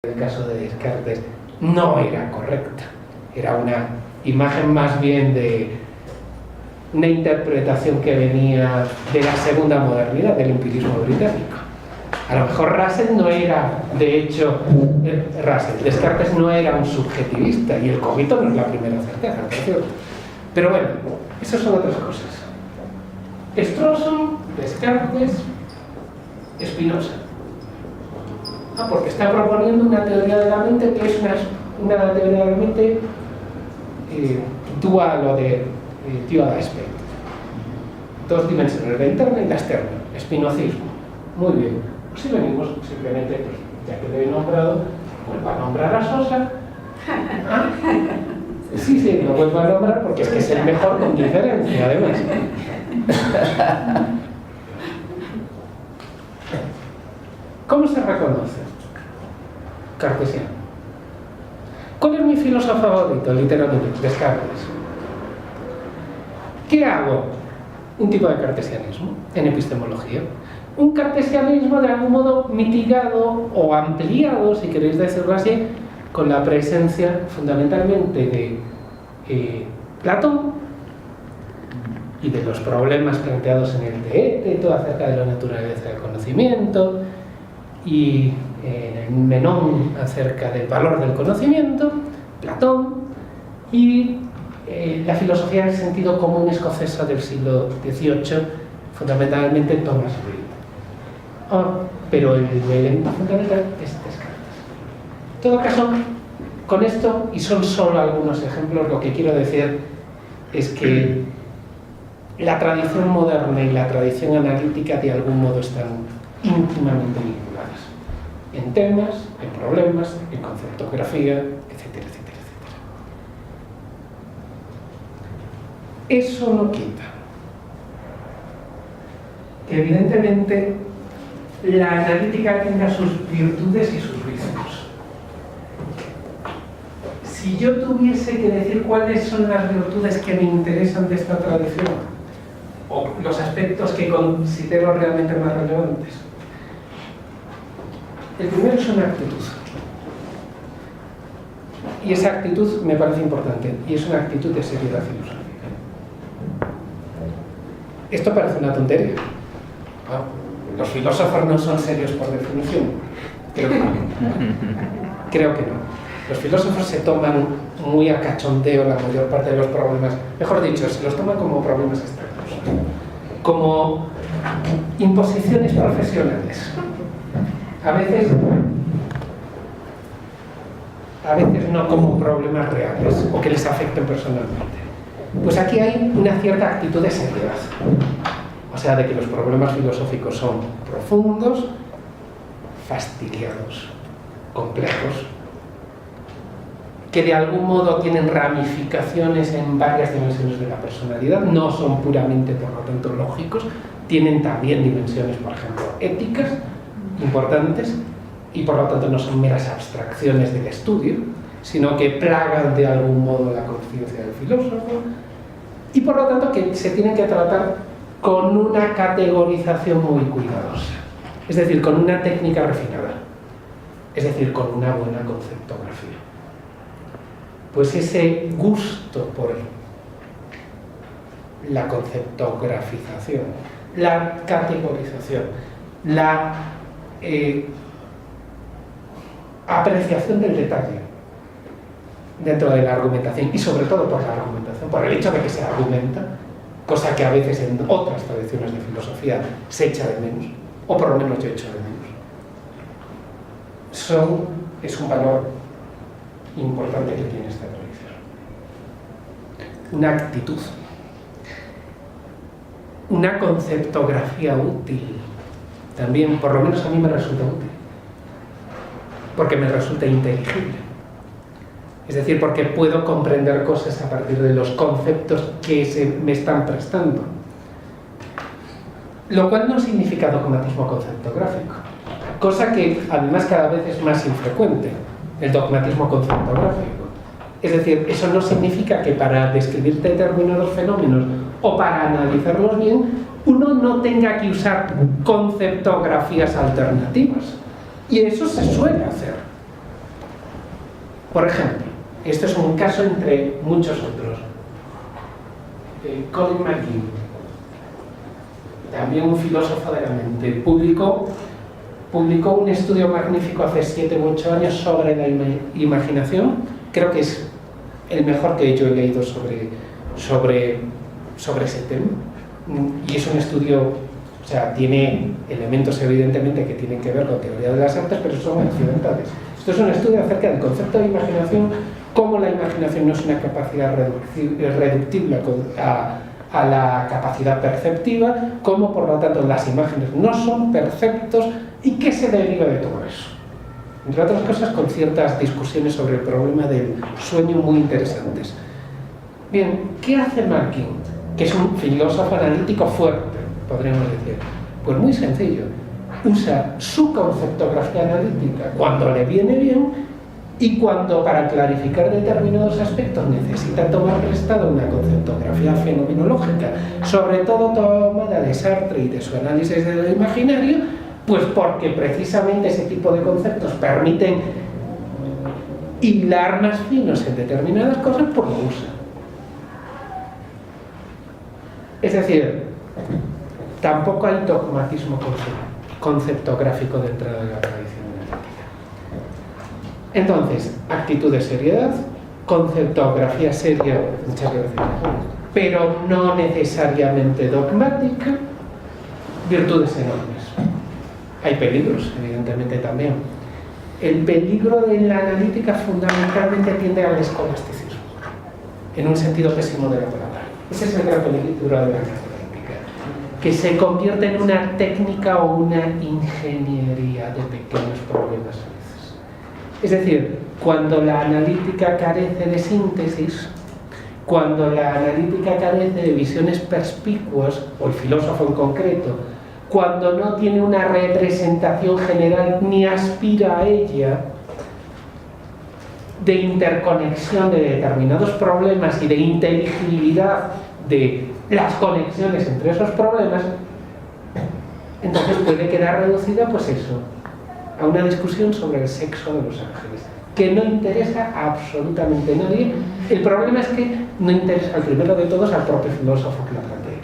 el caso de Descartes no era correcta, era una imagen más bien de una interpretación que venía de la segunda modernidad, del empirismo británico. A lo mejor Russell no era, de hecho, Descartes no era un subjetivista, y el cogito no es la primera certeza, por cierto. Pero bueno, esas son otras cosas. Strawson, Descartes, Spinoza. Porque está proponiendo una teoría de la mente que es una teoría de la mente dual o de dual aspect. Dos dimensiones, la interna y la externa. Spinozismo. Muy bien. Pues si venimos simplemente, pues, ya que lo he nombrado, vuelvo a nombrar a Sosa. ¿Ah? Sí, lo vuelvo a nombrar porque es que es el mejor con diferencia, además. ¿Cómo se reconoce? Cartesiano. ¿Cuál es mi filósofo favorito, literalmente? Descartes. ¿Qué hago? Un tipo de cartesianismo en epistemología. Un cartesianismo de algún modo mitigado o ampliado, si queréis decirlo así, con la presencia fundamentalmente de Platón y de los problemas planteados en el Teéteto acerca de la naturaleza del conocimiento, y en el Menón acerca del valor del conocimiento, Platón, y la filosofía en el sentido común escocesa del siglo XVIII, fundamentalmente Thomas Reid. Pero el elemento fundamental es Descartes. En todo caso, con esto, y son solo algunos ejemplos, lo que quiero decir es que la tradición moderna y la tradición analítica de algún modo están íntimamente vinculadas en temas, en problemas, en conceptografía, etcétera, etcétera, etcétera. Eso no quita que evidentemente la analítica tenga sus virtudes y sus vicios. Si yo tuviese que decir cuáles son las virtudes que me interesan de esta tradición, o los aspectos que considero realmente más relevantes, el primero es una actitud. Y esa actitud me parece importante, y es una actitud de seriedad filosófica. Esto parece una tontería. Los filósofos no son serios por definición. Creo que no. Creo que no. Los filósofos se toman muy a cachondeo la mayor parte de los problemas. Mejor dicho, se los toman como problemas externos, como imposiciones profesionales. A veces no como problemas reales o que les afecten personalmente. Pues aquí hay una cierta actitud de seriedad. O sea, de que los problemas filosóficos son profundos, fastidiados, complejos, que de algún modo tienen ramificaciones en varias dimensiones de la personalidad, no son puramente, por lo tanto, lógicos, tienen también dimensiones, por ejemplo, éticas, importantes, y por lo tanto no son meras abstracciones del estudio, sino que plagan de algún modo la conciencia del filósofo, y por lo tanto que se tienen que tratar con una categorización muy cuidadosa, es decir, con una técnica refinada, es decir, con una buena conceptografía. Pues ese gusto por la conceptografización, la categorización, la apreciación del detalle dentro de la argumentación, y sobre todo por la argumentación, por el hecho de que se argumenta, cosa que a veces en otras tradiciones de filosofía se echa de menos, o por lo menos yo echo de menos, es un valor importante que tiene esta tradición. Una actitud, una conceptografía útil, también, por lo menos a mí me resulta útil, porque me resulta inteligible. Es decir, porque puedo comprender cosas a partir de los conceptos que se me están prestando. Lo cual no significa dogmatismo conceptográfico, cosa que además cada vez es más infrecuente, el dogmatismo conceptográfico. Es decir, eso no significa que para describir determinados fenómenos o para analizarlos bien, uno no tenga que usar conceptografías alternativas. Y eso se suele hacer. Por ejemplo, esto es un caso entre muchos otros. Colin McGee, también un filósofo de la mente, publicó un estudio magnífico hace 7 u 8 años sobre la imaginación. Creo que es el mejor que yo he leído sobre ese tema. Y es un estudio, o sea, tiene elementos evidentemente que tienen que ver con teoría de las artes, pero son accidentales. Esto es un estudio acerca del concepto de imaginación, cómo la imaginación no es una capacidad reductible a la capacidad perceptiva, cómo por lo tanto las imágenes no son perceptos y qué se deriva de todo eso. Entre otras cosas, con ciertas discusiones sobre el problema del sueño muy interesantes. Bien, ¿qué hace Markin? Que es un filósofo analítico fuerte, podríamos decir. Pues muy sencillo. Usa su conceptografía analítica cuando le viene bien y cuando para clarificar determinados aspectos necesita tomar prestado una conceptografía fenomenológica, sobre todo tomada de Sartre y de su análisis de lo imaginario, pues porque precisamente ese tipo de conceptos permiten hilar más finos en determinadas cosas, pues lo usa. Es decir, tampoco hay dogmatismo conceptográfico dentro de la tradición analítica. Entonces, actitud de seriedad, conceptografía seria, muchas gracias, pero no necesariamente dogmática, virtudes enormes. Hay peligros, evidentemente también. El peligro de la analítica fundamentalmente tiende al escolasticismo, en un sentido pésimo de la palabra. Ese es el gran peligro de la analítica, que se convierte en una técnica o una ingeniería de pequeños problemas a veces. Es decir, cuando la analítica carece de síntesis, cuando la analítica carece de visiones perspicuas, o el filósofo en concreto, cuando no tiene una representación general ni aspira a ella, de interconexión de determinados problemas y de inteligibilidad de las conexiones entre esos problemas, entonces puede quedar reducida, pues eso, a una discusión sobre el sexo de los ángeles, que no interesa a absolutamente nadie. El problema es que no interesa al primero de todos al propio filósofo que lo plantea.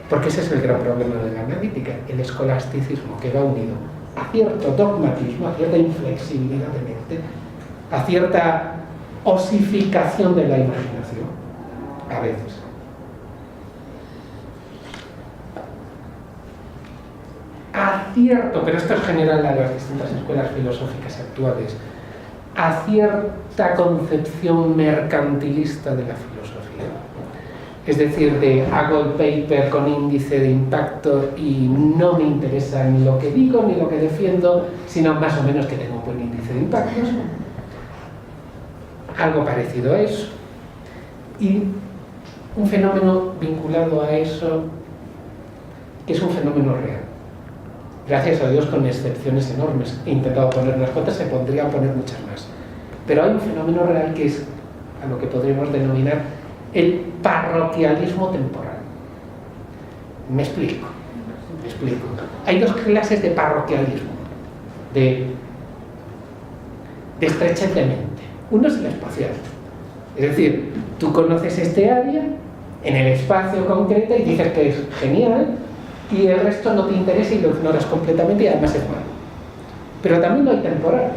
Porque ese es el gran problema de la analítica, el escolasticismo, que va unido a cierto dogmatismo, a cierta inflexibilidad de mente, a cierta osificación de la imaginación, a veces. A cierto, pero esto es general a las distintas escuelas filosóficas actuales, a cierta concepción mercantilista de la filosofía. Es decir, de hago el paper con índice de impacto y no me interesa ni lo que digo ni lo que defiendo, sino más o menos que tengo un buen índice de impactos. Algo parecido a eso. Y un fenómeno vinculado a eso, que es un fenómeno real. Gracias a Dios, con excepciones enormes. He intentado poner unas cuantas, se podrían poner muchas más. Pero hay un fenómeno real que es a lo que podríamos denominar el parroquialismo temporal. Me explico. Hay dos clases de parroquialismo, de estrechez de mente. Uno es el espacial. Es decir, tú conoces este área en el espacio concreto y dices que es genial, y el resto no te interesa y lo ignoras completamente y además es malo. Pero también lo hay temporal.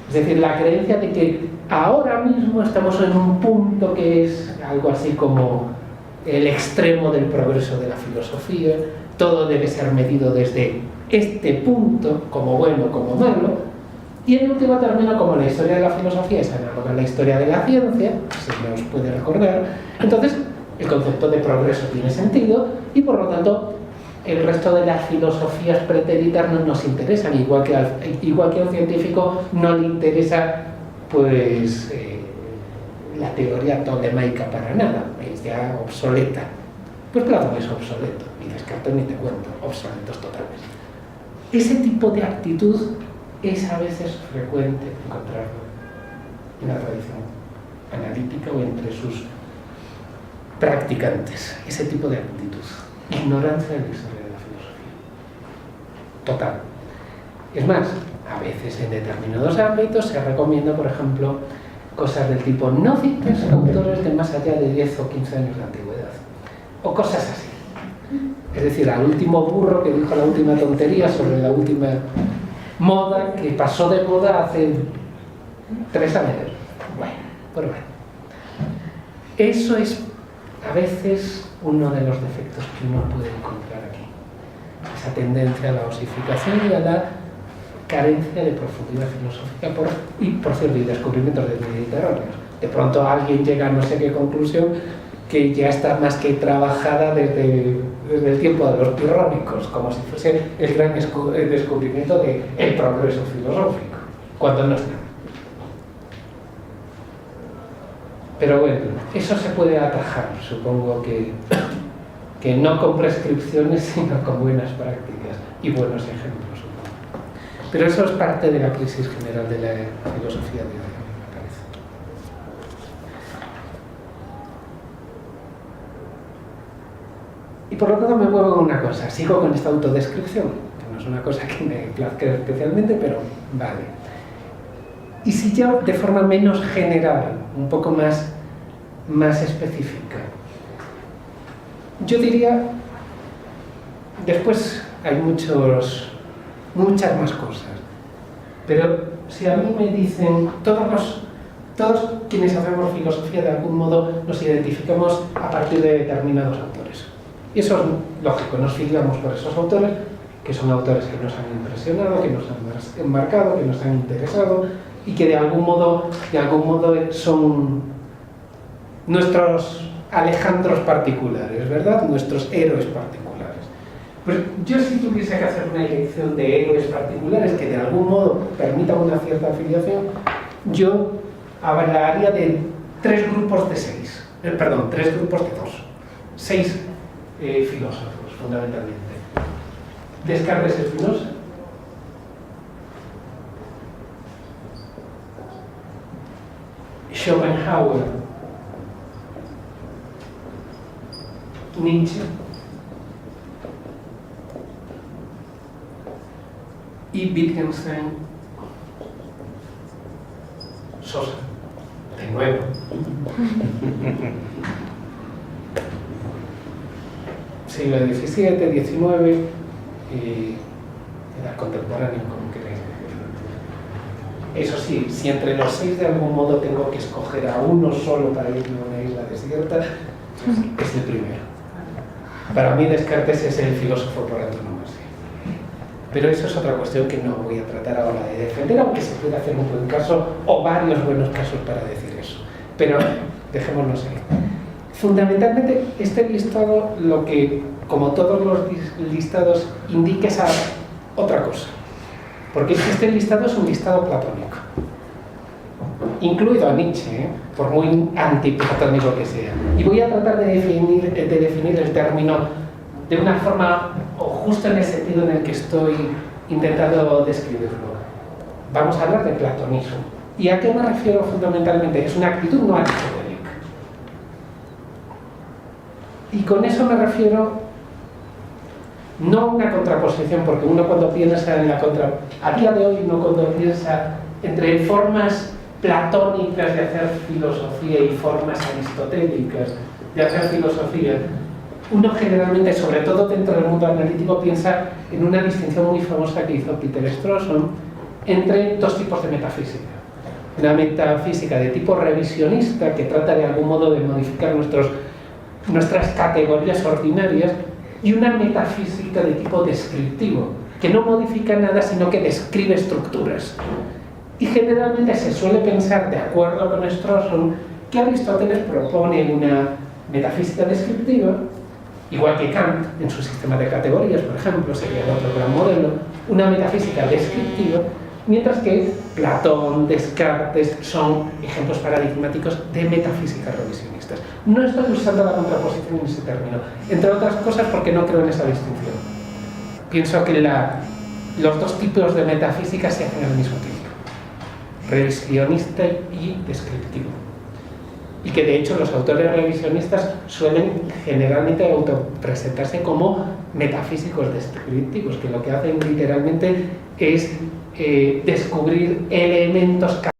Es decir, la creencia de que ahora mismo estamos en un punto que es algo así como el extremo del progreso de la filosofía, todo debe ser medido desde este punto, como bueno, como malo, y en último término, como la historia de la filosofía es análoga a la historia de la ciencia, si no os puede recordar, entonces el concepto de progreso tiene sentido y por lo tanto el resto de las filosofías pretéritas no nos interesan, igual que al científico no le interesa pues la teoría tolemaica para nada, es ya obsoleta. Pues Platón es obsoleto y Descartes ni te cuento, obsoletos totales. Ese tipo de actitud es a veces frecuente encontrarlo en la tradición analítica o entre sus practicantes, ese tipo de actitud. Ignorancia de la historia de la filosofía. Total. Es más, A veces en determinados ámbitos se recomienda, por ejemplo, cosas del tipo no cites autores de más allá de 10 o 15 años de antigüedad, o cosas así. Es decir, al último burro que dijo la última tontería sobre la última moda que pasó de moda hace 3 años. Bueno, pues bueno. Eso es a veces uno de los defectos que uno puede encontrar aquí. Esa tendencia a la osificación y a la carencia de profundidad filosófica por cierto, y descubrimientos del Mediterráneo. De pronto alguien llega a no sé qué conclusión que ya está más que trabajada desde el tiempo de los pirrónicos, como si fuese el gran descubrimiento del progreso filosófico, cuando no está. Pero bueno, eso se puede atajar, supongo que no con prescripciones, sino con buenas prácticas y buenos ejemplos, supongo. Pero eso es parte de la crisis general de la filosofía de hoy, me parece. Y por lo tanto me muevo con una cosa, sigo con esta autodescripción, que no es una cosa que me plazca especialmente, pero vale. Y si ya de forma menos general, un poco más específica, yo diría, después hay muchas más cosas, pero si a mí me dicen, todos quienes hacemos filosofía de algún modo nos identificamos a partir de determinados autores. Y eso es lógico, nos fijamos por esos autores, que son autores que nos han impresionado, que nos han enmarcado, que nos han interesado, y que de algún modo son nuestros Alejandros particulares, ¿verdad? Nuestros héroes particulares. Pues yo si tuviese que hacer una elección de héroes particulares que de algún modo permitan una cierta afiliación, yo hablaría de 3 grupos de 6. 3 grupos de 2. 6 filósofos, fundamentalmente. Descartes y Spinoza, Schopenhauer, Nietzsche y Wittgenstein, Sosa, de nuevo. Siglo XVII, XIX y era contemporáneo, como queréis decirlo. Eso sí, si entre los 6 de algún modo tengo que escoger a uno solo para irme a una isla desierta, es el primero. Para mí Descartes es el filósofo por antonomasia. Pero eso es otra cuestión que no voy a tratar ahora de defender, aunque se puede hacer un buen caso o varios buenos casos para decir eso. Pero dejémonos ahí. Fundamentalmente, este listado, lo que, como todos los listados, indica esa otra cosa. Porque este listado es un listado platónico. Incluido a Nietzsche, por muy antiplatónico que sea. Y voy a tratar de definir el término de una forma, o justo en el sentido en el que estoy intentando describirlo. Vamos a hablar de platonismo. ¿Y a qué me refiero fundamentalmente? Es una actitud no aristotélica. Y con eso me refiero no a una contraposición, porque uno cuando piensa en a día de hoy uno cuando piensa entre formas platónicas de hacer filosofía y formas aristotélicas de hacer filosofía, uno generalmente, sobre todo dentro del mundo analítico, piensa en una distinción muy famosa que hizo Peter Strawson entre 2 tipos de metafísica. Una metafísica de tipo revisionista, que trata de algún modo de modificar nuestras categorías ordinarias, y una metafísica de tipo descriptivo, que no modifica nada, sino que describe estructuras. Y generalmente se suele pensar, de acuerdo con Strawson, que Aristóteles propone una metafísica descriptiva, igual que Kant en su sistema de categorías, por ejemplo, sería el otro gran modelo, una metafísica descriptiva, mientras que Platón, Descartes son ejemplos paradigmáticos de metafísicas revisionistas. No estoy usando la contraposición en ese término, entre otras cosas porque no creo en esa distinción. Pienso que los 2 tipos de metafísica se hacen al mismo tiempo, revisionista y descriptivo. Y que de hecho los autores revisionistas suelen generalmente autopresentarse como metafísicos descriptivos, que lo que hacen literalmente es descubrir elementos